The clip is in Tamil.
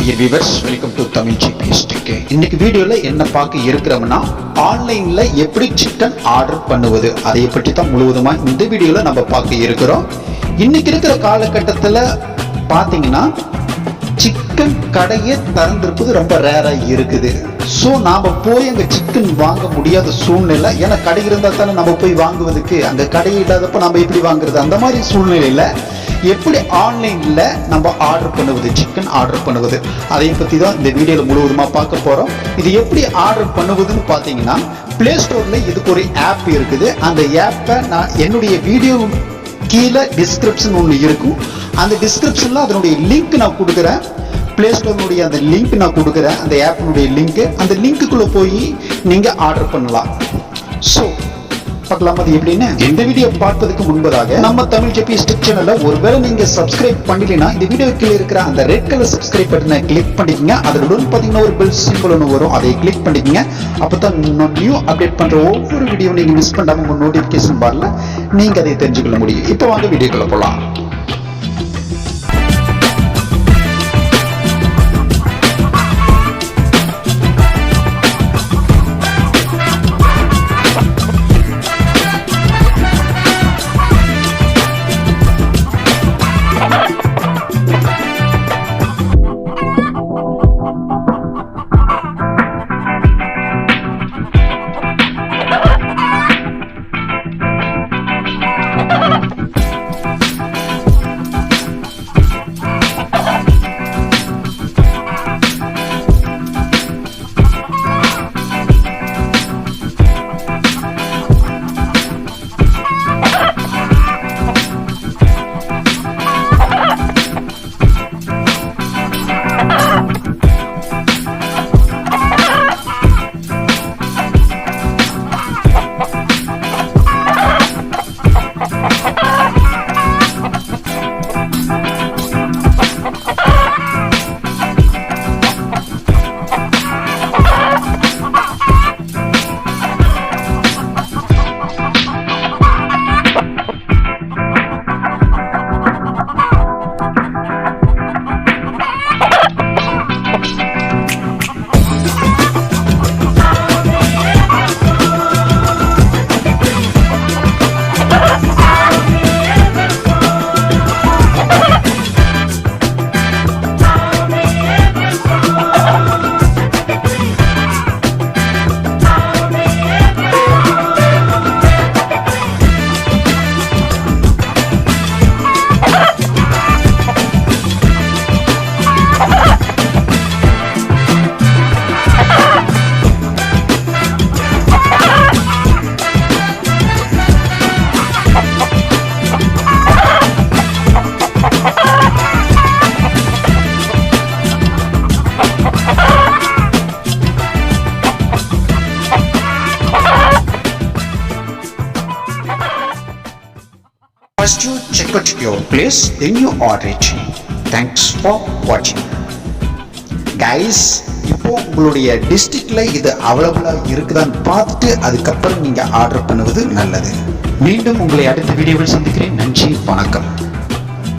Dear viewers, welcome to Tamil GPS Tech. இன்னைக்கு வீடியோல என்ன பார்க்க இருக்கிறோம்னா ஆன்லைன்ல எப்படி சிக்கன் ஆர்டர் பண்ணுவது அதை பற்றி தான் முழுவதுமா இந்த வீடியோல நம்ம பார்க்க இருக்கிறோம். இன்னைக்கு இருக்கிற காலகட்டத்தில் பார்த்தீங்கன்னா சிக்கன் கடையே திறந்திருப்பது ரொம்ப ரேரா இருக்குது. ஸோ நாம போய் அங்கே சிக்கன் வாங்க முடியாத சூழ்நிலை. ஏன்னா கடை இருந்தால் தானே நம்ம போய் வாங்குவதுக்கு, அங்கே கடை இல்லாதப்ப நம்ம எப்படி வாங்குறது? அந்த மாதிரி சூழ்நிலையில எப்படி ஆன்லைன்ல நம்ம ஆர்டர் பண்ணுவது, சிக்கன் ஆர்டர் பண்ணுவது, அதை பத்தி தான் இந்த வீடியோல முழுவதுமா பார்க்க போறோம். இது எப்படி ஆர்டர் பண்ணுவதுன்னு பார்த்தீங்கன்னா பிளே ஸ்டோர்ல இதுக்கு ஒரு ஆப் இருக்குது. அந்த ஆப்பை நான் என்னுடைய வீடியோ கீழே டிஸ்கிரிப்ஷன் ஒன்று இருக்கும். அந்த டிஸ்கிரிப்ஷன்ல அதனுடைய லிங்க் நான் கொடுக்குறேன். பிளே ஸ்டோர்னுடைய அந்த லிங்க் நான் கொடுக்குறேன், அந்த ஆப்பினுடைய லிங்க். அந்த லிங்க்குள்ள போய் நீங்க ஆர்டர் பண்ணலாம். ஸோ பார்க்கலாம் அது எப்படின்னு. இந்த வீடியோ பார்ப்பதற்கு முன்பதாக நம்ம தமிழ் ஜிபிஎஸ் டெக் சேனலை ஒருவேளை நீங்க சப்ஸ்கிரைப் பண்ணலைன்னா இந்த வீடியோ கீழே இருக்கிற அந்த ரெட் கலர் சப்ஸ்கிரைப் பட்டனை கிளிக் பண்ணிக்கங்க. அதனுடன் பார்த்தீங்கன்னா ஒரு பெல் சிம்பிள் ஒன்று வரும், அதை கிளிக் பண்ணிக்கங்க. அப்பதான் நியூ அப்டேட் பண்ற ஒவ்வொரு வீடியோ நீங்க மிஸ் பண்ணாம உங்க நோட்டிபிகேஷன் பார்ல நீங்க அதை தெரிஞ்சுக்கொள்ள முடியும். இப்போ வாங்க வீடியோக்குள்ள போலாம். First you check out your place, then you order it. Thanks for watching. Guys, இப்போ உங்களுடைய டிஸ்ட்ரிக்ட்ல இது அவைலபிளா இருக்குதான்னு பார்த்துட்டு அதுக்கப்புறம் நீங்க ஆர்டர் பண்ணுவது நல்லது. மீண்டும் உங்களை அடுத்த வீடியோவில் சந்திக்கிறேன். நன்றி, வணக்கம்.